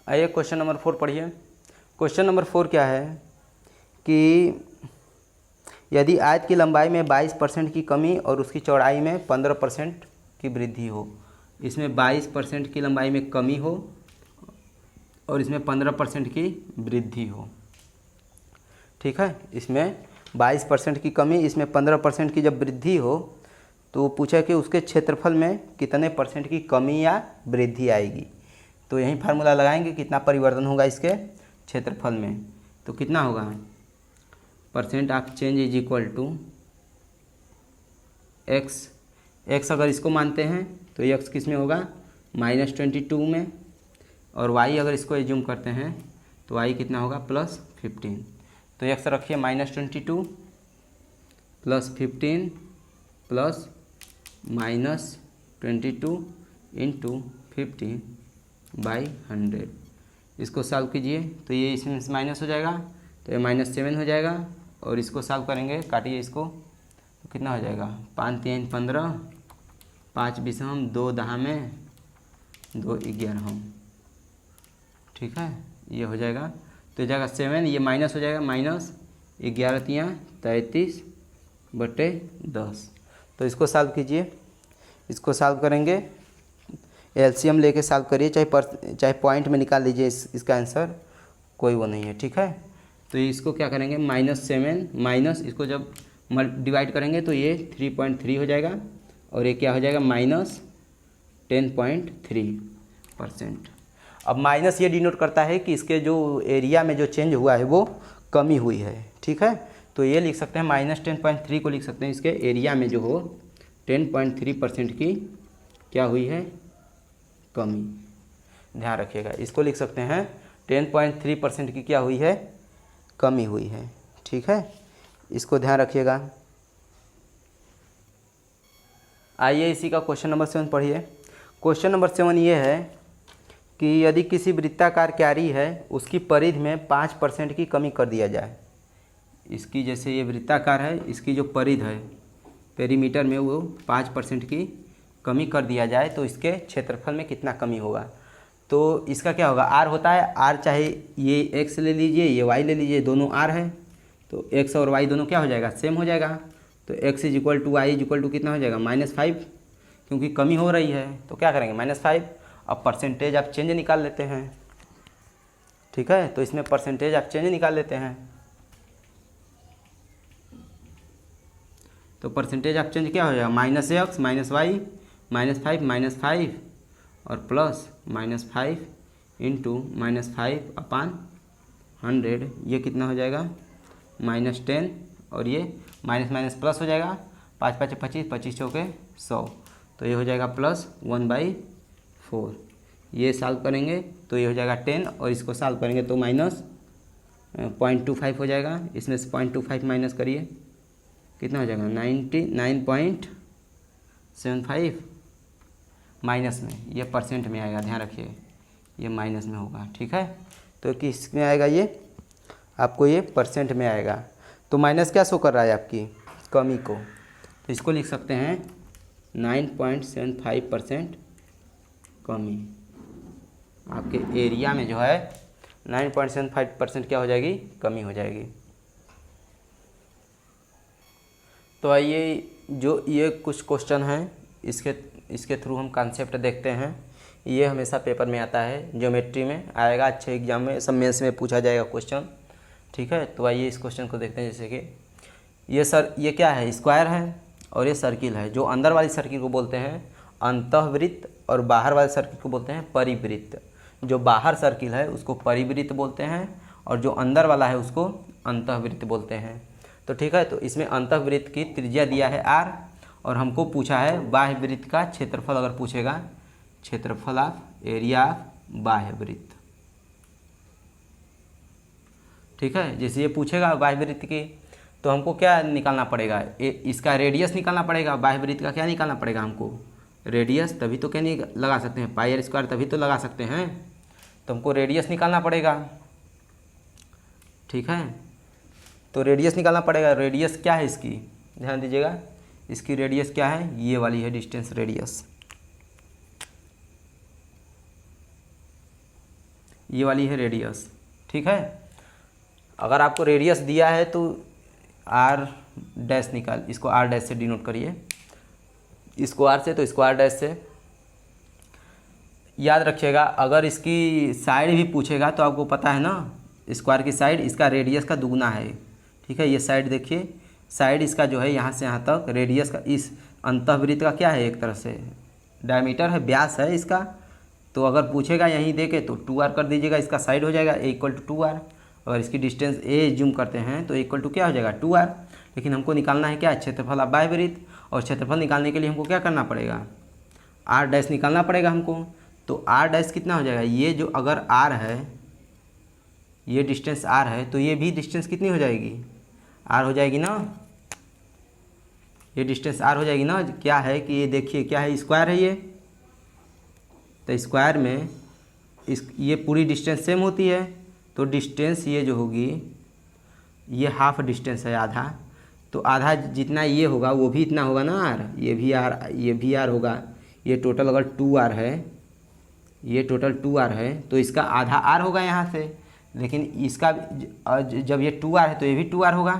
आइए question number 4 पढ़िए। Question number 4 क्या है कि यदि आयत की लंबाई में 22% की कमी और उसकी चौड़ाई में 15% की वृद्धि हो। इसमें 22% की लंबाई में कमी हो और इसमें 15% की वृद्धि हो। ठीक है, इसमें 22% की कमी, इसमें 15% की जब वृद्धि हो तो पूछा कि उसके क्षेत्रफल में कितने परसेंट की कमी या वृद्धि आएगी। तो यही फार्मूला लगाएंगे, कितना परिवर्तन होगा इसके क्षेत्रफल में। तो कितना होगा, percent of change is equal to X. X अगर इसको मानते हैं तो एक्स किस में होगा, -22 में, और वाई अगर इसको एज्यूम करते हैं तो वाई कितना होगा, +15। तो एक्स रखिए -22 +15 प्लस -22 इंटू 50/100। इसको सॉल्व कीजिए तो ये इसमें से माइनस हो जाएगा, तो ये -7 हो जाएगा। और इसको सॉल्व करेंगे, काटिए इसको, तो कितना हो जाएगा, 5 3 15, 5 20 2 10 में 2 11। ठीक है, ये हो जाएगा। तो ये जाएगा 7, ये माइनस हो जाएगा, -11 33/10। तो इसको सॉल्व कीजिए, इसको सॉल्व करेंगे, एलसीएम लेके सॉल्व करिए, चाहे पॉइंट में निकाल लीजिए इसका आंसर, कोई वो नहीं है। ठीक है, तो इसको क्या करेंगे, -7 माइनस इसको जब डिवाइड करेंगे तो ये 3.3 हो जाएगा, और ये क्या हो जाएगा, -10.3%। अब माइनस ये डिनोट करता है कि इसके जो एरिया में जो चेंज हुआ है वो कमी हुई है। ठीक है, तो ये लिख सकते हैं, -10.3 को लिख सकते हैं, इसके एरिया में जो हो 10.3% की क्या हुई है, कमी। ध्यान रखिएगा, इसको लिख सकते हैं 10.3% की क्या हुई है, कमी हुई है। ठीक है, इसको ध्यान रखिएगा। आइए इसी का क्वेश्चन नंबर 7 पढ़िए। क्वेश्चन नंबर 7 ये है कि यदि किसी वृत्ताकार क्यारी है उसकी परिधि में 5% की कमी कर दिया जाए। इसकी जैसे ये वृत्ताकार है, इसकी जो परिधि है पेरीमीटर में वो 5% की कमी कर दिया जाए तो इसके क्षेत्रफल में कितना कमी होगा। तो इसका क्या होगा, आर होता है, आर चाहे ये एक्स ले लीजिए, ये वाई ले लीजिए, दोनों आर है, तो एक्स और वाई दोनों क्या हो जाएगा, सेम हो जाएगा। तो X is equal to Y is equal to कितना हो जाएगा, -5, क्योंकि कमी हो रही है तो क्या करेंगे, -5। अब परसेंटेज आप चेंज निकाल लेते हैं। ठीक है, तो इसमें परसेंटेज आप चेंज निकाल लेते हैं, तो परसेंटेज ऑफ चेंज क्या हो जाएगा, -x -y -5 और प्लस -5 इंटू -5/100। ये कितना हो जाएगा, -10, और ये माइनस माइनस प्लस हो जाएगा, 5 5 25, 25 चौके 100, तो ये हो जाएगा +1/4। ये सॉल्व करेंगे तो ये हो जाएगा 10, और इसको सॉल्व करेंगे तो -0.25 हो जाएगा। इसमें से 0.25 माइनस करिए, कितना हो जाएगा, 99.75 माइनस में, ये परसेंट में आएगा, ध्यान रखिए ये माइनस में होगा। ठीक है, तो किस में आएगा, ये आपको ये परसेंट में आएगा। तो माइनस क्या शो कर रहा है, आपकी कमी को, तो इसको लिख सकते हैं 9.75% कमी। आपके एरिया में जो है 9.75% क्या हो जाएगी, कमी हो जाएगी। तो आइए जो ये कुछ क्वेश्चन हैं इसके थ्रू हम कॉन्सेप्ट देखते हैं। ये हमेशा पेपर में आता है, ज्योमेट्री में आएगा, अच्छे एग्जाम में, सब मेंस में पूछा जाएगा क्वेश्चन। ठीक है, तो आइए इस क्वेश्चन को देखते हैं। जैसे कि ये क्या है, स्क्वायर है और ये सर्किल है। जो अंदर वाली सर्किल को बोलते हैं अंतःवृत्त और बाहर वाले सर्किल को बोलते हैं परिवृत्त। जो बाहर सर्किल है उसको परिवृत्त बोलते हैं और जो अंदर वाला है उसको अंतःवृत्त बोलते हैं। तो ठीक है, तो इसमें अंतःवृत्त की त्रिज्या दिया है r, और हमको पूछा है बाह्य वृत्त का क्षेत्रफल। अगर पूछेगा क्षेत्रफल ऑफ एरिया ऑफ बाह्य वृत्त, ठीक है, जैसे ये पूछेगा बाह्य वृत्त की, तो हमको क्या निकालना पड़ेगा, इसका रेडियस निकालना पड़ेगा। बाह्य वृत्त का क्या निकालना पड़ेगा हमको, रेडियस, तभी तो क्या नहीं लगा सकते हैं, πr² तभी तो लगा सकते हैं, तो हमको रेडियस निकालना पड़ेगा। ठीक है, तो रेडियस निकालना पड़ेगा। रेडियस क्या है इसकी, ध्यान दीजिएगा, इसकी रेडियस क्या है, ये वाली है डिस्टेंस रेडियस। ये वाली है रेडियस, ठीक है। अगर आपको रेडियस दिया है तो आर डैश निकाल, इसको आर डैश से डिनोट करिए, इसको आर से तो इसको आर डैश से। याद रखिएगा अगर इसकी साइड भी पूछेगा तो आपको पता है ना, स्क्वायर की साइड इसका रेडियस का दुगना है, ठीक है। ये साइड देखिए, साइड इसका जो है यहाँ से यहाँ तक रेडियस का, इस अंतःवृत्त का क्या है, एक तरह से डायमीटर है, व्यास है इसका। तो अगर पूछेगा यहीं देके तो 2r कर दीजिएगा, इसका साइड हो जाएगा a = 2r। अगर इसकी डिस्टेंस a जूम करते हैं तो a = क्या हो जाएगा 2r। लेकिन हमको निकालना है क्या, क्षेत्रफल ऑफ बाह्यवृत्त, और क्षेत्रफल निकालने के लिए हमको क्या करना पड़ेगा, r डैश निकालना पड़ेगा हमको। तो r डैश कितना हो जाएगा, ये जो अगर r है, ये डिस्टेंस r है तो ये भी डिस्टेंस कितनी हो जाएगी, r हो जाएगी ना, ये डिस्टेंस r हो जाएगी ना। क्या है कि ये देखिए क्या है, स्क्वायर है ये, तो स्क्वायर में ये पूरी डिस्टेंस सेम होती है। तो डिस्टेंस ये जो होगी, ये हाफ डिस्टेंस है, आधा, तो आधा जितना ये होगा वो भी इतना होगा ना r, ये भी r, ये भी r होगा। ये टोटल अगर 2r है, ये टोटल 2r है तो इसका आधा r होगा यहाँ से। लेकिन इसका जब ये 2r है तो ये भी 2r होगा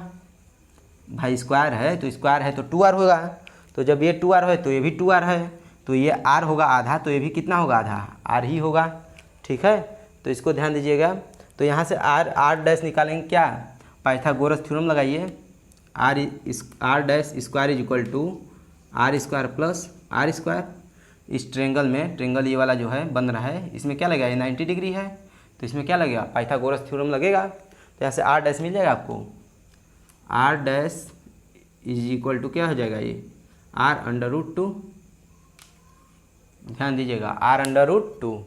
भाई, स्क्वायर है तो स्क्वायर है तो 2r होगा। तो जब ये 2r है तो ये भी 2r है, तो ये r होगा आधा, तो ये भी कितना होगा, आधा r ही होगा, ठीक है। तो इसको ध्यान दीजिएगा। तो यहाँ से r डैश निकालेंगे क्या, पाइथागोरस थ्योरम लगाइए, r dash square is equal to r square plus r square. इस ट्रेंगल में, ट्रेंगल ये वाला जो है बन रहा है, इसमें क्या लगेगा, ये 90 डिग्री है, तो इसमें क्या लगेगा, पाइथागोरस थ्योरम लगेगा। तो यहाँ से r डैश मिल जाएगा आपको, r dash is equal to क्या हो जाएगा, ये r√2, ध्यान दीजिएगा r√2।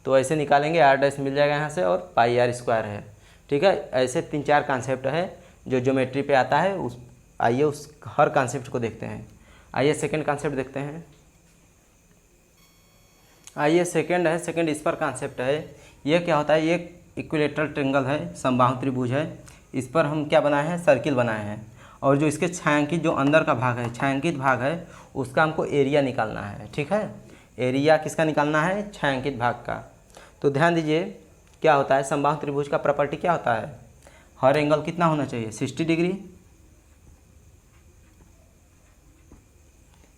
तो ऐसे निकालेंगे, r डैश मिल जाएगा यहाँ से, और पाई r स्क्वायर है, ठीक है। ऐसे 3-4 कॉन्सेप्ट है जो ज्योमेट्री पे आता है, उस आइए उस हर कॉन्सेप्ट को देखते हैं। आइए सेकंड कॉन्सेप्ट देखते हैं। आइए सेकंड है, सेकंड इस पर कॉन्सेप्ट है। ये क्या होता है, ये इक्विलेटरल ट्रायंगल है, समबाहु त्रिभुज है। इस पर हम क्या बनाए हैं, सर्किल बनाए हैं, और जो इसके छायांकित जो अंदर का भाग है, छायांकित भाग है, उसका हमको एरिया निकालना है, ठीक है। एरिया किसका निकालना है, छायांकित भाग का। तो ध्यान दीजिए क्या होता है, समबाहु त्रिभुज का प्रॉपर्टी क्या होता है, हर एंगल कितना होना चाहिए, 60 डिग्री।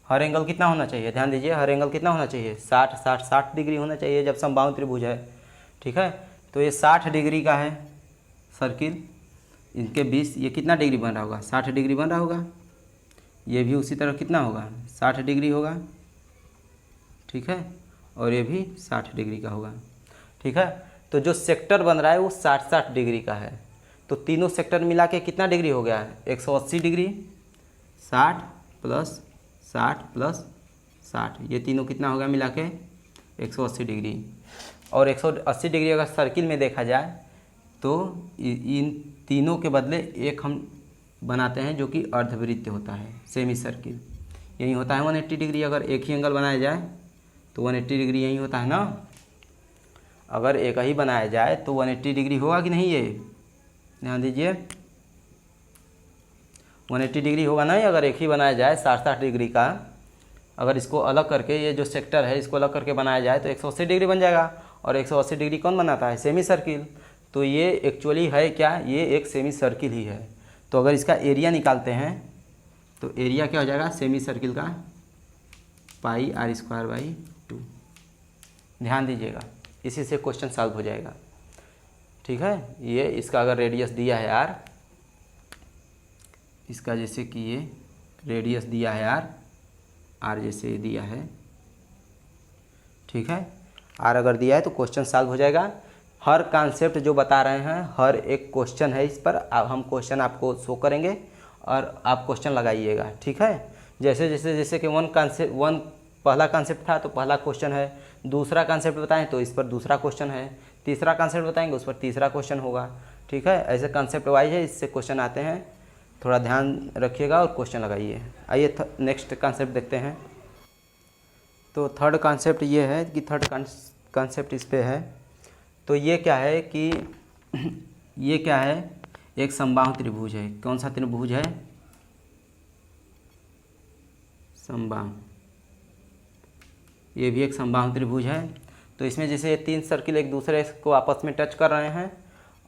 हर एंगल कितना होना चाहिए, ध्यान दीजिए, हर एंगल कितना होना चाहिए, 60 डिग्री होना चाहिए जब समबाहु त्रिभुज है, ठीक है। तो ये 60 डिग्री का है सर्किल, इनके बीच ये कितना डिग्री बन रहा होगा, 60 डिग्री बन रहा होगा। ये भी उसी तरह कितना होगा, 60 डिग्री होगा, ठीक है। और ये भी 60 डिग्री का होगा, ठीक है। तो जो सेक्टर बन रहा है वो 60 डिग्री का है। तो तीनों सेक्टर मिला के कितना डिग्री हो गया है, 180 डिग्री। 60 प्लस 60 प्लस 60, ये तीनों कितना होगा मिला के 180 डिग्री। और 180 डिग्री अगर सर्किल में देखा जाए तो इन तीनों के बदले एक हम बनाते हैं जो कि अर्धवृत्त होता है, सेमी सर्किल। यही होता है 180 डिग्री। अगर एक ही एंगल बनाया जाए तो 180 डिग्री यही होता है ना। अगर एक ही बनाया जाए तो 180 डिग्री होगा कि नहीं, ये ध्यान दीजिए, 180 डिग्री होगा नहीं। अगर एक ही बनाया जाए 60 डिग्री का, अगर इसको अलग करके, ये जो सेक्टर है इसको अलग करके बनाया जाए तो 180 डिग्री बन जाएगा। और 180 डिग्री कौन बनाता है, सेमी सर्किल। तो ये एक्चुअली है क्या, ये एक सेमी सर्किल ही है। तो अगर इसका एरिया निकालते हैं तो एरिया क्या हो जाएगा सेमी सर्किल का, पाई r²/2। ध्यान दीजिएगा, इसी से क्वेश्चन सॉल्व हो जाएगा, ठीक है। ये इसका अगर रेडियस दिया है r, इसका जैसे कि ये रेडियस दिया है r जैसे दिया है, ठीक है। r अगर दिया है तो क्वेश्चन सॉल्व हो जाएगा। हर कॉन्सेप्ट जो बता रहे हैं, हर एक क्वेश्चन है इस पर, अब हम क्वेश्चन आपको शो करेंगे और आप क्वेश्चन लगाइएगा, ठीक है। जैसे कि पहला कॉन्सेप्ट था तो पहला क्वेश्चन है, दूसरा कॉन्सेप्ट बताएं तो इस पर दूसरा क्वेश्चन है, तीसरा कॉन्सेप्ट बताएंगे उस पर तीसरा क्वेश्चन होगा, ठीक है। ऐसे कॉन्सेप्ट वाइज है, इससे क्वेश्चन आते हैं, थोड़ा ध्यान रखिएगा और क्वेश्चन लगाइए। आइए नेक्स्ट कॉन्सेप्ट देखते हैं। तो थर्ड कॉन्सेप्ट ये है कि थर्ड कॉन्सेप्ट इस पे है। तो ये क्या है कि ये क्या है, एक समबाहु त्रिभुज है। कौन सा त्रिभुज है, समबाहु। ये भी एक समबाहु त्रिभुज है। तो इसमें जैसे ये 3 सर्किल एक दूसरे को आपस में टच कर रहे हैं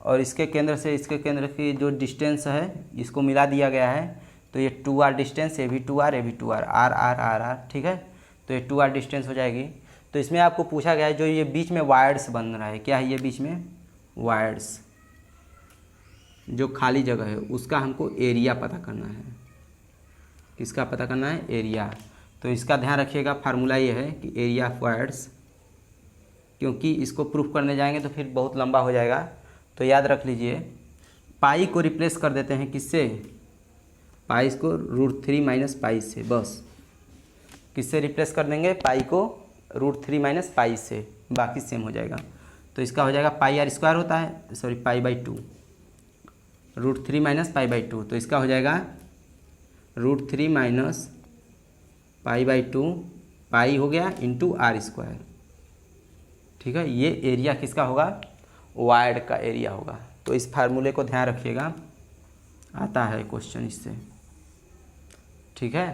और इसके केंद्र से इसके केंद्र की जो डिस्टेंस है इसको मिला दिया गया है, तो ये 2r डिस्टेंस, ये भी 2r, ये भी 2r, are are are are, ठीक है। तो ये 2r डिस्टेंस हो जाएगी। तो इसमें आपको पूछा गया है जो ये बीच में वायर्स बन रहा है, क्या है ये बीच में वायर्स, जो खाली जगह है उसका हमको एरिया पता करना है। किसका पता करना है? एरिया। तो इसका ध्यान रखिएगा, फार्मूला ये है कि एरिया ऑफ वायर्स, क्योंकि इसको प्रूफ करने जाएंगे तो फिर बहुत लंबा हो जाएगा, तो याद रख लीजिए। पाई को रिप्लेस कर देते हैं किससे? पाई को √3 माइनस पाई से, बस किससे रिप्लेस कर देंगे? पाई को √3 माइनस पाई से, बाकी सेम हो जाएगा। तो इसका हो जाएगा पाई r स्क्वायर होता है, सॉरी पाई/2, √3 माइनस पाई/2, तो इसका हो जाएगा √3 माइनस पाई/2, पाई हो गया इंटू r स्क्वायर, ठीक है। ये एरिया किसका होगा? वायर्ड का एरिया होगा। तो इस फार्मूले को ध्यान रखिएगा, आता है क्वेश्चन इससे, ठीक है।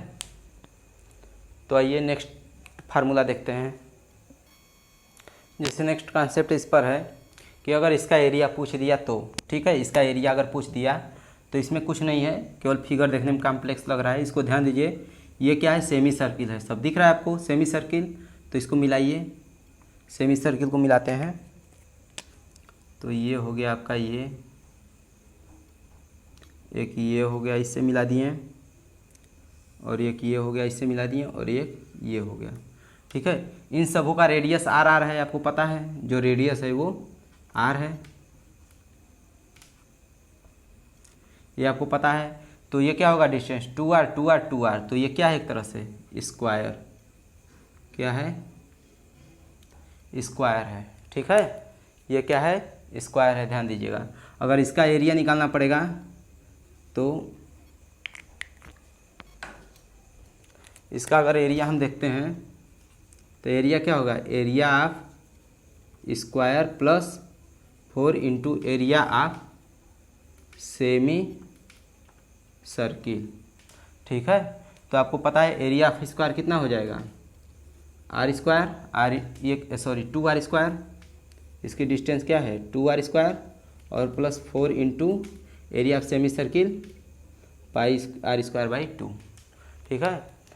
तो आइए नेक्स्ट फार्मूला देखते हैं। जैसे नेक्स्ट कॉन्सेप्ट इस पर है कि अगर इसका एरिया पूछ दिया तो, ठीक है, इसका एरिया अगर पूछ दिया तो इसमें कुछ नहीं है, केवल फिगर देखने में कॉम्प्लेक्स लग रहा है। इसको ध्यान दीजिए, ये क्या है? सेमी सर्किल है, सब दिख रहा है आपको, सेमी सर्किल। तो इसको मिलाइए, सेमी सर्किल को मिलाते हैं, तो ये हो गया आपका, ये एक ये हो गया, इससे मिला दिए, और एक ये हो गया, इससे मिला दिए, और एक ये हो गया, ठीक है। इन सबों का रेडियस आर आर है, आपको पता है, जो रेडियस है वो आर है, ये आपको पता है। तो ये क्या होगा? डिस्टेंस 2r 2r 2r, तो ये क्या है? एक तरह से स्क्वायर, क्या है? स्क्वायर है, ठीक है। ये क्या है? स्क्वायर है, ध्यान दीजिएगा। अगर इसका एरिया निकालना पड़ेगा तो इसका अगर एरिया हम देखते हैं तो एरिया क्या होगा? Area of square plus 4 into area of semi circle, ठीक है। तो आपको पता है एरिया ऑफ स्क्वायर कितना हो जाएगा? आर स्क्वायर, आर ये सॉरी 2r स्क्वायर, इसकी डिस्टेंस क्या है? 2r स्क्वायर, और plus 4 into area of semi circle pi r square by 2, ठीक है।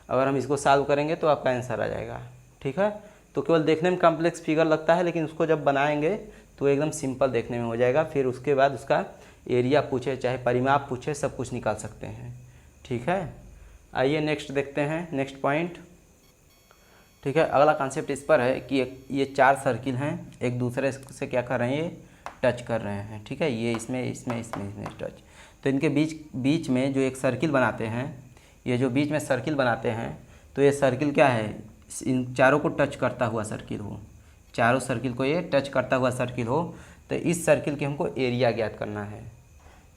अगर हम इसको सॉल्व करेंगे तो आपका आंसर आ जाएगा, ठीक है। तो केवल देखने में कॉम्प्लेक्स फिगर लगता है, लेकिन उसको जब बनाएंगे तो एकदम सिंपल देखने में हो जाएगा। फिर उसके बाद उसका एरिया पूछे चाहे परिमाप पूछे, सब कुछ निकाल सकते हैं, ठीक है। आइए नेक्स्ट देखते हैं, नेक्स्ट पॉइंट, ठीक है। अगला कॉन्सेप्ट इस पर है कि ये 4 सर्किल हैं, एक दूसरे से क्या कर रहे हैं? ये टच कर रहे हैं, ठीक है। ये इसमें टच, तो इनके बीच में जो एक सर्किल बनाते हैं, ये जो बीच में सर्किल बनाते हैं, तो ये सर्किल क्या है? इन चारों को टच करता हुआ सर्किल हो, चारों सर्किल को ये टच करता हुआ सर्किल हो। तो इस सर्किल की हमको एरिया ज्ञात करना है,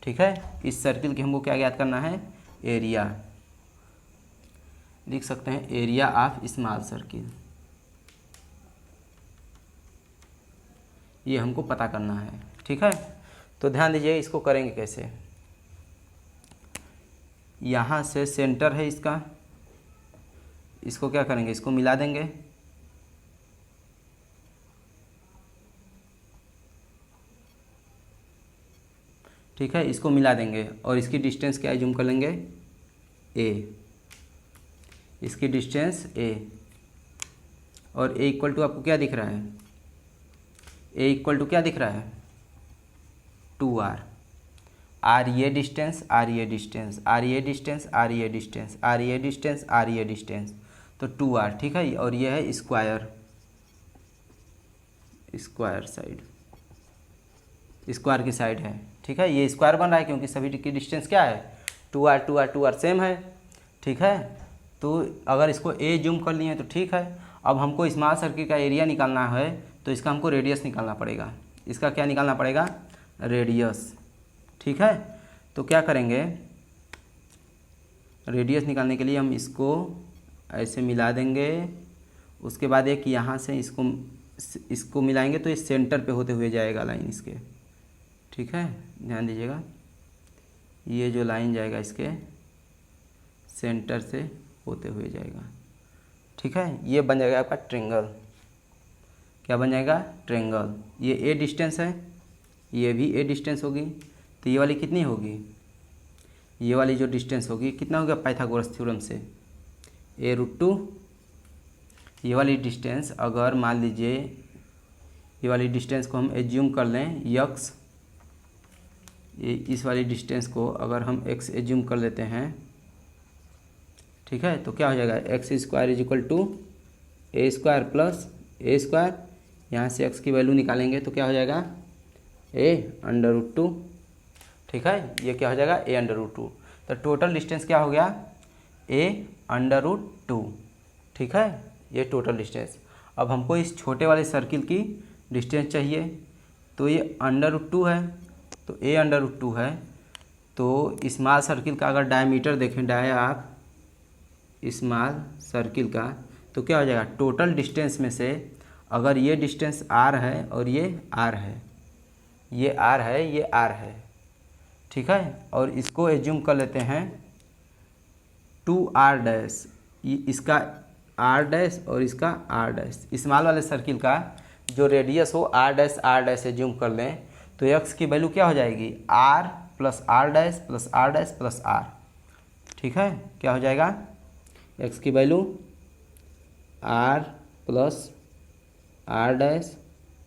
ठीक है। इस सर्किल की हमको क्या ज्ञात करना है? एरिया। लिख सकते हैं एरिया ऑफ स्मॉल सर्किल, ये हमको पता करना है, ठीक है। तो ध्यान दीजिए, इसको करेंगे कैसे? यहाँ से सेंटर है इसका, इसको क्या करेंगे? इसको मिला देंगे, ठीक है। इसको मिला देंगे और इसकी डिस्टेंस क्या है? जूम कर लेंगे, a, इसकी डिस्टेंस a, और a इक्वल टू आपको क्या दिख रहा है? a इक्वल टू क्या दिख रहा है? 2r, r ये डिस्टेंस, r ये डिस्टेंस, r ये डिस्टेंस, r ये डिस्टेंस, r ये डिस्टेंस, r ये डिस्टेंस, तो 2r, ठीक है। और ये है स्क्वायर, स्क्वायर साइड, स्क्वायर की साइड है, ठीक है। ये स्क्वायर बन रहा है क्योंकि सभी की डिस्टेंस क्या है? 2r 2r 2r सेम है, ठीक है। तो अगर इसको a जूम कर लिए तो ठीक है। अब हमको स्मॉल सर्किल का एरिया निकालना है, तो इसका हमको रेडियस निकालना पड़ेगा। इसका क्या निकालना पड़ेगा? रेडियस, ठीक है। तो क्या करेंगे? रेडियस निकालने के लिए हम इसको ऐसे मिला देंगे, उसके बाद एक यहाँ से इसको मिलाएंगे, तो ये सेंटर पे होते हुए जाएगा लाइन इसके, ठीक है। ध्यान दीजिएगा, ये जो लाइन जाएगा इसके सेंटर से होते हुए जाएगा, ठीक है। ये बन जाएगा आपका ट्रायंगल, क्या बन जाएगा, ट्रायंगल। ये ए डिस्टेंस है, ये भी ए डिस्टेंस होगी, तो ये वाली कितनी होगी, ये वाली जो डिस्टेंस होगी कितना होगा पाइथागोरस थ्योरम से, a√2। ये वाली डिस्टेंस अगर मान लीजिए ये वाली डिस्टेंस को हम एज्यूम कर लें यक्स, ये इस वाली डिस्टेंस को अगर हम x एज्यूम कर लेते हैं, ठीक है, तो क्या हो जाएगा, x² = a² प्लस a², यहाँ से x की वैल्यू निकालेंगे तो क्या हो जाएगा, a√2, ठीक है, ये क्या हो जाएगा, a√2। तो टोटल डिस्टेंस क्या हो गया, a√2, ठीक है, ये टोटल डिस्टेंस। अब हमको इस छोटे वाले सर्किल की डिस्टेंस चाहिए, तो ये √2 है, तो a√2 है, तो स्मॉल सर्किल का अगर डायमीटर देखें, आप स्मॉल सर्किल का, तो क्या हो जाएगा, टोटल डिस्टेंस में से अगर ये डिस्टेंस r है और ये r है, ये r है, ये r है, ठीक है, और इसको एज्यूम कर लेते हैं 2r', ये इसका r' और इसका r'। स्मॉल वाले सर्किल का जो रेडियस हो r' एज्यूम कर लें, तो x की वैल्यू क्या हो जाएगी, r plus r' plus r' plus r, ठीक है, क्या हो जाएगा, x की value r plus r'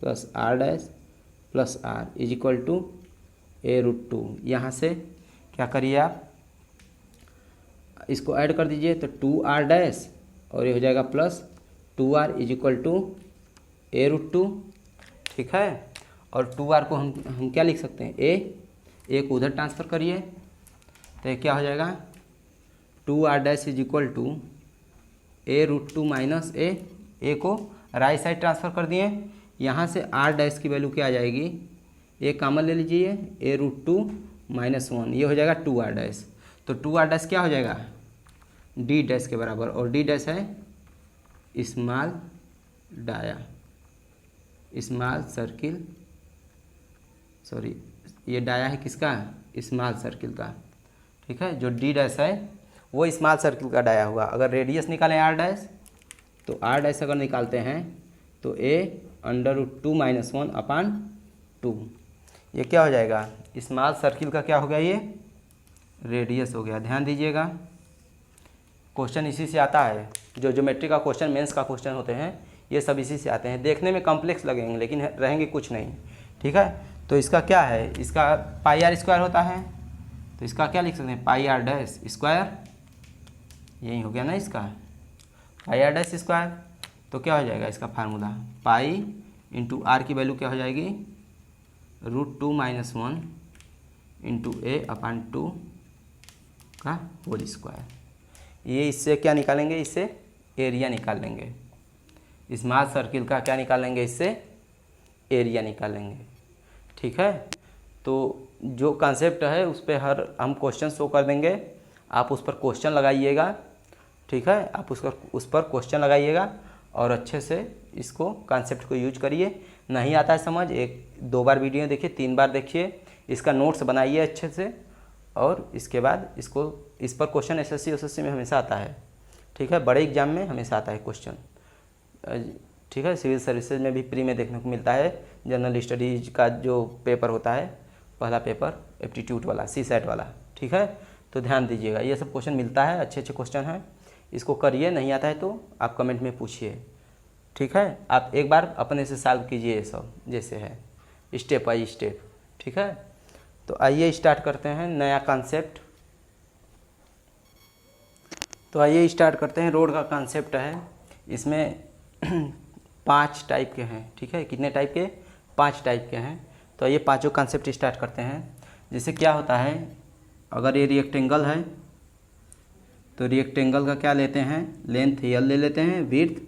plus r' plus r = a√2। यहाँ से क्या करिए आप, इसको ऐड कर दीजिए, तो 2r' और ये हो जाएगा प्लस 2r = a√2, ठीक है, और 2r को हम क्या लिख सकते हैं, a को उधर ट्रांसफ़र करिए, तो ये क्या हो जाएगा, 2r' = a√2 माइनस a को राइट साइड ट्रांसफ़र कर दिए, यहाँ से r' की वैल्यू क्या आ जाएगी, a कॉमन ले लीजिए, a√2 माइनस 1, ये हो जाएगा 2r', तो 2r' क्या हो जाएगा, d' के बराबर, और d' है small dia, small circle, sorry ये डाया है किसका, स्मॉल सर्किल का, ठीक है, जो d' है वो स्मॉल सर्किल का डाया हुआ। अगर रेडियस निकालें r', तो r' अगर निकालते हैं तो a√2 माइनस 1/2, ये क्या हो जाएगा, स्मॉल सर्किल का क्या हो गया, ये रेडियस हो गया। ध्यान दीजिएगा, क्वेश्चन इसी से आता है, जो ज्योमेट्री का क्वेश्चन, मेंस का क्वेश्चन होते हैं, ये सब इसी से आते हैं। देखने में कॉम्प्लेक्स लगेंगे लेकिन रहेंगे कुछ नहीं, ठीक है। तो इसका क्या है, इसका πr² होता है, तो इसका क्या लिख सकते हैं, πr'², यही हो गया ना इसका, πr'²। तो क्या हो जाएगा इसका फार्मूला, पाई इंटू r की वैल्यू क्या हो जाएगी, √2 माइनस 1 इंटू a/2 का होल स्क्वायर। ये इससे क्या निकालेंगे, इससे एरिया निकाल लेंगे, स्मॉल सर्किल का क्या निकालेंगे, इससे एरिया निकालेंगे, ठीक है। तो जो कॉन्सेप्ट है उस पर हर हम क्वेश्चन शो कर देंगे, आप उस पर क्वेश्चन लगाइएगा, ठीक है, आप उस पर क्वेश्चन लगाइएगा और अच्छे से इसको कॉन्सेप्ट को यूज करिए। नहीं आता है समझ, 1-2 बार वीडियो देखिए, 3 बार देखिए, इसका नोट्स बनाइए अच्छे से, और इसके बाद इस पर क्वेश्चन SSC में हमेशा आता है, ठीक है, बड़े एग्जाम में हमेशा आता है क्वेश्चन, ठीक है। सिविल सर्विसेज में भी प्री में देखने को मिलता है, जनरल स्टडीज का जो पेपर होता है, पहला पेपर एप्टीट्यूड वाला, CSAT वाला, ठीक है। तो ध्यान दीजिएगा, ये सब क्वेश्चन मिलता है, अच्छे अच्छे क्वेश्चन हैं, इसको करिए। नहीं आता है तो आप कमेंट में पूछिए, ठीक है। आप एक बार अपने से सॉल्व कीजिए ये सब, जैसे है स्टेप बाई स्टेप, ठीक है। तो आइए स्टार्ट करते हैं नया कॉन्सेप्ट। तो आइए स्टार्ट करते हैं, रोड का कॉन्सेप्ट है, इसमें 5 टाइप के हैं, ठीक है। कितने टाइप के, 5 टाइप के हैं। तो आइए पांचों कॉन्सेप्ट स्टार्ट करते हैं। जैसे क्या होता है, अगर ये रेक्टेंगल है तो रेक्टेंगल का क्या लेते हैं, लेंथ L ले लेते हैं, विड्थ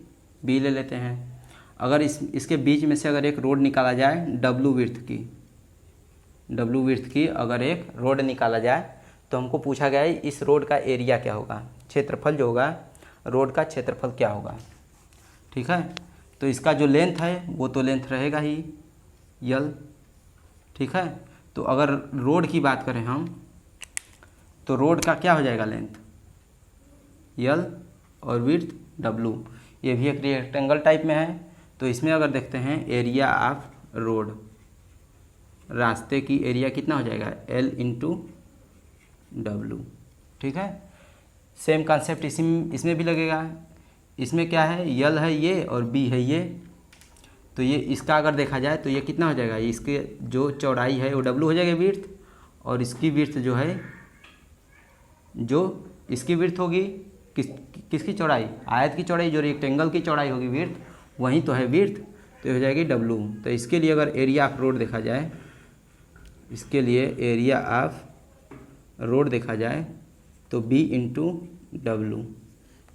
B ले लेते हैं। अगर इसके बीच में से अगर एक रोड निकाला जाए W विड्थ की अगर एक रोड निकाला जाए, तो हमको पूछा गया है इस रोड का एरिया क्या होगा, क्षेत्रफल जो होगा, रोड का क्षेत्रफल क्या होगा, ठीक है। तो इसका जो लेंथ है वो तो लेंथ रहेगा ही L, ठीक है। तो अगर रोड की बात करें हम, तो रोड का क्या हो जाएगा, लेंथ L और विड्थ W। ये भी एक रेक्टेंगल टाइप में है, तो इसमें अगर देखते हैं एरिया ऑफ रोड, रास्ते की एरिया कितना हो जाएगा L इंटू डब्लू। ठीक है, सेम कॉन्सेप्ट इसमें भी लगेगा। इसमें क्या है, यल है ये और बी है ये, तो ये इसका अगर देखा जाए तो ये कितना हो जाएगा, इसके जो चौड़ाई है वो डब्लू हो जाएगा विड्थ, और इसकी विड्थ जो है, जो इसकी विड्थ होगी किसकी चौड़ाई, आयत की चौड़ाई, जो रेक्टेंगल की चौड़ाई होगी विड्थ, वही तो है विड्थ, तो हो जाएगी डब्लू। तो इसके लिए अगर एरिया ऑफ रोड देखा जाए, इसके लिए एरिया ऑफ रोड देखा जाए तो बी इंटू डब्लू।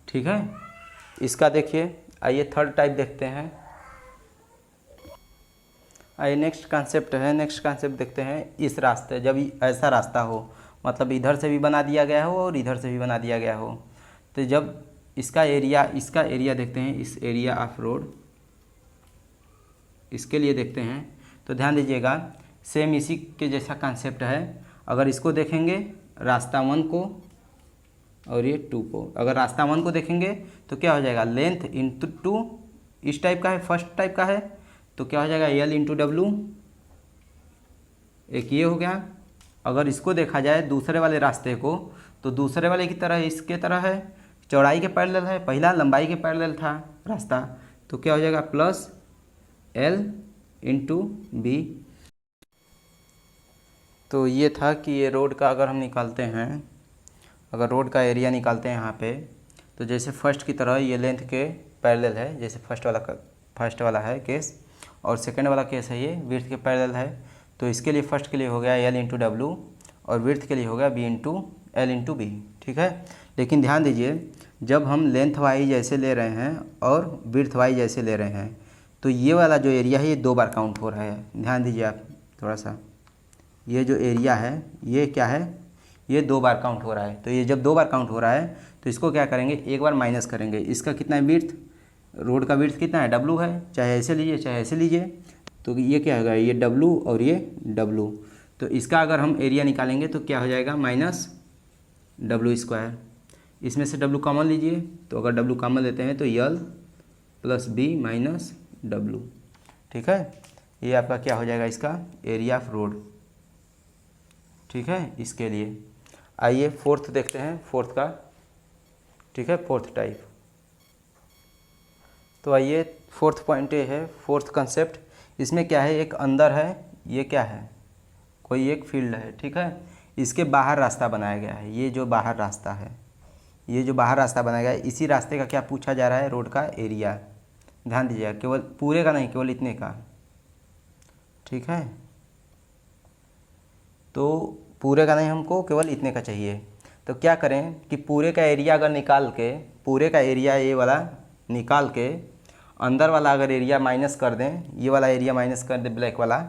ठीक है, इसका देखिए। आइए थर्ड टाइप देखते हैं। आइए नेक्स्ट कॉन्सेप्ट है, नेक्स्ट कॉन्सेप्ट देखते हैं। इस रास्ते, जब ऐसा रास्ता हो, मतलब इधर से भी बना दिया गया हो और इधर से भी बना दिया गया हो, तो जब इसका एरिया देखते हैं, इस एरिया ऑफ रोड, इसके लिए देखते हैं तो ध्यान दीजिएगा, सेम इसी के जैसा कॉन्सेप्ट है। अगर इसको देखेंगे रास्ता 1 को और ये 2 को, अगर रास्ता 1 को देखेंगे तो क्या हो जाएगा, लेंथ इंटू 2, इस टाइप का है, फर्स्ट टाइप का है, तो क्या हो जाएगा L इंटू डब्लू, एक ये हो गया। अगर इसको देखा जाए दूसरे वाले रास्ते को, तो दूसरे वाले की तरह इसके तरह है, चौड़ाई के पैरेलल है, पहला लंबाई के पैरेलल था रास्ता, तो क्या हो जाएगा प्लस L इंटू बी। तो ये था कि ये रोड का अगर हम निकालते हैं, अगर रोड का एरिया निकालते हैं यहाँ पे, तो जैसे फर्स्ट की तरह ये लेंथ के पैरेलल है, जैसे फर्स्ट वाला है केस, और सेकंड वाला केस है ये विड्थ के पैरेलल है, तो इसके लिए फर्स्ट के लिए हो गया L इंटू डब्लू और विड्थ के लिए हो गया B into L into B. ठीक है, लेकिन ध्यान दीजिए, जब हम लेंथ वाइज ऐसे ले रहे हैं और विड्थ वाइज ऐसे ले रहे हैं, तो ये वाला जो एरिया है ये 2 बार काउंट हो रहा है। ध्यान दीजिए आप थोड़ा सा, ये जो एरिया है ये क्या है, ये 2 बार काउंट हो रहा है। तो ये जब 2 बार काउंट हो रहा है तो इसको क्या करेंगे, एक बार माइनस करेंगे। इसका कितना है विड्थ, रोड का विड्थ कितना है, डब्लू है, चाहे ऐसे लीजिए चाहे ऐसे लीजिए, तो ये क्या होगा, ये डब्लू और ये डब्लू, तो इसका अगर हम एरिया निकालेंगे तो क्या हो जाएगा, माइनस डब्लू स्क्वायर। इसमें से डब्लू कॉमन लीजिए, तो अगर डब्लू कॉमन लेते हैं तो L plus B minus W. ठीक है, ये आपका क्या हो जाएगा, इसका एरिया ऑफ रोड। ठीक है, इसके लिए आइए फोर्थ देखते हैं, फोर्थ का। ठीक है, फोर्थ टाइप। तो आइए फोर्थ पॉइंट ये है, फोर्थ कंसेप्ट। इसमें क्या है, एक अंदर है, ये क्या है, कोई एक फील्ड है। ठीक है, इसके बाहर रास्ता बनाया गया है, ये जो बाहर रास्ता है, ये जो बाहर रास्ता बनाया गया है, इसी रास्ते का क्या पूछा जा रहा है, रोड का एरिया। ध्यान दीजिएगा, केवल पूरे का नहीं, केवल इतने का। ठीक है, तो पूरे का नहीं, हमको केवल इतने का चाहिए। तो क्या करें कि पूरे का एरिया अगर निकाल के, पूरे का एरिया ये वाला निकाल के अंदर वाला अगर एरिया माइनस कर दें, ये वाला एरिया माइनस कर दें ब्लैक वाला,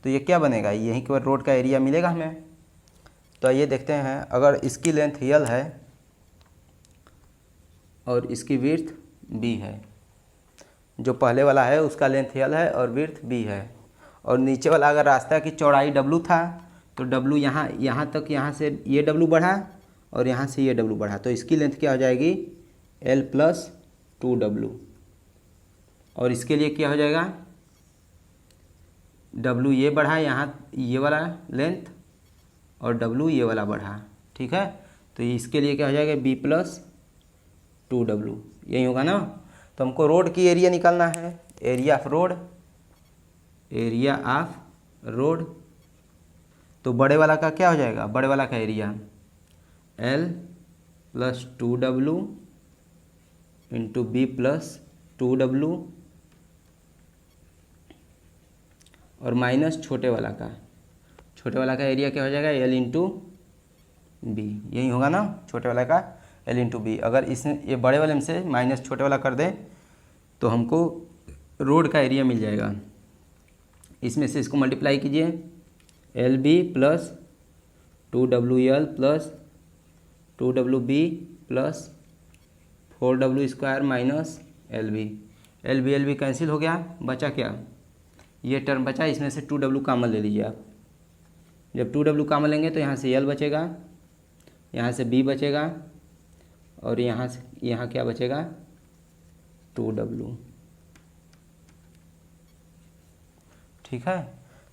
तो ये क्या बनेगा, यहीं केवल रोड का एरिया मिलेगा हमें। तो ये देखते हैं, अगर इसकी लेंथ L है और इसकी विड्थ B है, जो पहले वाला है उसका लेंथ L है और विड्थ B है, और नीचे वाला अगर रास्ता की चौड़ाई W था, तो W यहाँ तक, यहाँ से ये W बढ़ा और यहाँ से ये W बढ़ा, तो इसकी लेंथ क्या हो जाएगी, L प्लस 2W। और इसके लिए क्या हो जाएगा, W ये बढ़ा, यहाँ ये वाला लेंथ, और W ये वाला बढ़ा। ठीक है, तो इसके लिए क्या हो जाएगा, B प्लस 2W, यही होगा ना। तो हमको रोड की एरिया निकालना है, area of road, area of road. तो बड़े वाला का क्या हो जाएगा, बड़े वाला का area L plus 2W into B plus 2W, और माइनस छोटे वाला का एरिया क्या हो जाएगा, L इंटू बी, यही होगा ना, छोटे वाला का L इंटू बी। अगर इसमें ये बड़े वाले में से माइनस छोटे वाला कर दें तो हमको रोड का एरिया मिल जाएगा। इसमें से इसको मल्टीप्लाई कीजिए, LB plus 2WL plus 2WB plus 4W square minus LB cancel हो गया, बचा क्या, ये टर्म बचा, इसमें से 2W कॉमन ले लीजिए आप। जब 2W कॉमन लेंगे तो यहाँ से L बचेगा, यहाँ से B बचेगा, और यहाँ से यहाँ क्या बचेगा, 2W। ठीक है।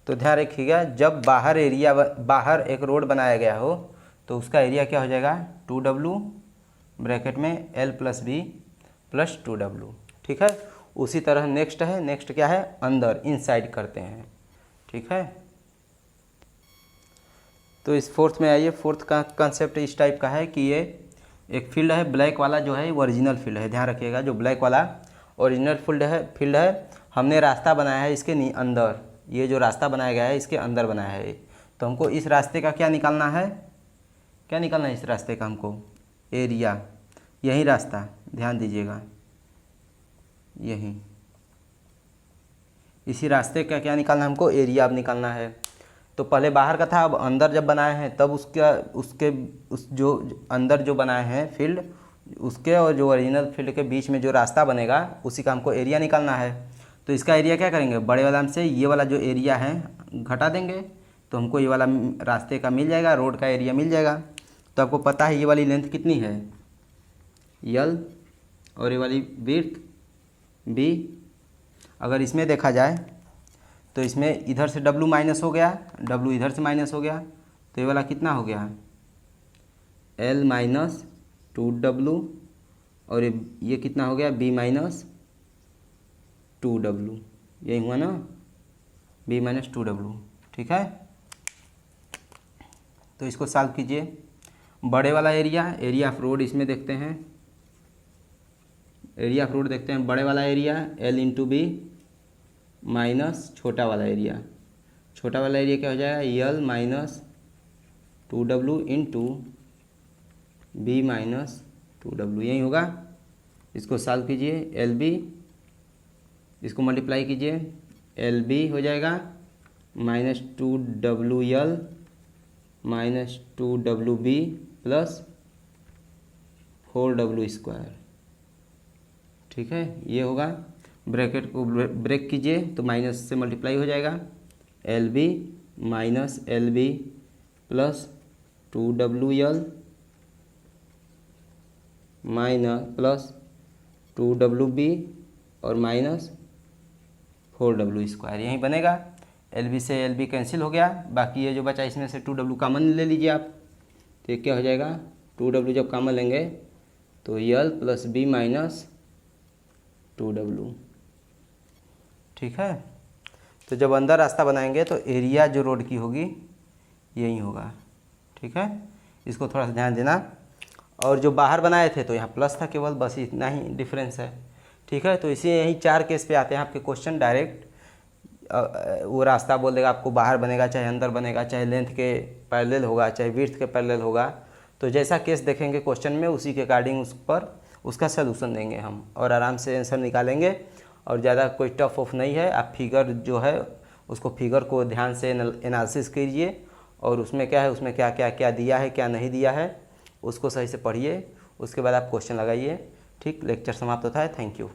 तो ध्यान रखिएगा, जब बाहर एक रोड बनाया गया हो तो उसका एरिया क्या हो जाएगा 2W ब्रैकेट में L + B + 2W। ठीक है। उसी तरह नेक्स्ट है, नेक्स्ट क्या है, अंदर इनसाइड करते हैं। ठीक है। तो इस फोर्थ में आइए। फोर्थ का कंसेप्ट इस टाइप का है कि ये एक फील्ड है, ब्लैक वाला जो है ओरिजिनल फील्ड है। ध्यान रखिएगा, जो ब्लैक वाला ओरिजिनल फील्ड है, हमने रास्ता बनाया है इसके अंदर। ये जो रास्ता बनाया गया है इसके अंदर बनाया है। तो हमको इस रास्ते का क्या निकालना है, क्या निकालना है इस रास्ते का हमको, एरिया। यही रास्ता, ध्यान दीजिएगा, यही इसी रास्ते का क्या निकालना है हमको, एरिया अब निकालना है। तो पहले बाहर का था, अब अंदर जब बनाए हैं तब उस जो अंदर जो बनाए हैं फील्ड, उसके और जो ओरिजिनल फील्ड के बीच में जो रास्ता बनेगा उसी का हमको एरिया निकालना है। तो इसका एरिया क्या करेंगे, बड़े वाला से ये वाला जो एरिया है घटा देंगे तो हमको ये वाला रास्ते का मिल जाएगा, रोड का एरिया मिल जाएगा। तो आपको पता है ये वाली लेंथ कितनी है L और ये वाली विड्थ B। अगर इसमें देखा जाए तो इसमें इधर से W माइनस हो गया, W इधर से माइनस हो गया, तो ये वाला कितना हो गया L - 2W और ये कितना हो गया B - 2W। यही हुआ ना, B - 2W। ठीक है। तो इसको सॉल्व कीजिए। बड़े वाला एरिया ऑफ रोड इसमें देखते हैं, एरिया ऑफ रोड देखते हैं। बड़े वाला एरिया L × B माइनस छोटा वाला एरिया क्या हो जाएगा L - 2W × B - 2W, यही होगा। इसको सॉल्व कीजिए, LB इसको मल्टीप्लाई कीजिए, LB हो जाएगा -2WL - 2WB + 4W²। ठीक है, ये होगा। ब्रैकेट को ब्रेक कीजिए तो माइनस से मल्टीप्लाई हो जाएगा, LB - LB + 2WL + 2WB और -4W², यही बनेगा। LB से LB कैंसिल हो गया, बाकी ये जो बचा इसमें से 2W कॉमन ले लीजिए आप। तो ये क्या हो जाएगा, 2W जब कॉमन लेंगे तो L + B - 2W। ठीक है। तो जब अंदर रास्ता बनाएंगे तो एरिया जो रोड की होगी यही होगा। ठीक है, इसको थोड़ा सा ध्यान देना। और जो बाहर बनाए थे तो यहाँ प्लस था केवल, बस इतना ही डिफरेंस है। ठीक है। तो इसी यही 4 केस पे आते हैं आपके क्वेश्चन डायरेक्ट। वो रास्ता बोल देगा आपको बाहर बनेगा, चाहे अंदर बनेगा, चाहे लेंथ के पैरेलल होगा, चाहे विड्थ के पैरेलल होगा। तो जैसा केस देखेंगे क्वेश्चन में उसी के अकॉर्डिंग उस पर उसका सलूशन देंगे हम और आराम से आंसर निकालेंगे। और ज़्यादा कोई टफ ऑफ नहीं है। आप फिगर जो है उसको फिगर को ध्यान से एनालिसिस कीजिए और उसमें क्या है, उसमें क्या क्या क्या दिया है क्या नहीं दिया है उसको सही से पढ़िए। उसके बाद आप क्वेश्चन लगाइए। ठीक, लेक्चर समाप्त होता है। Thank you.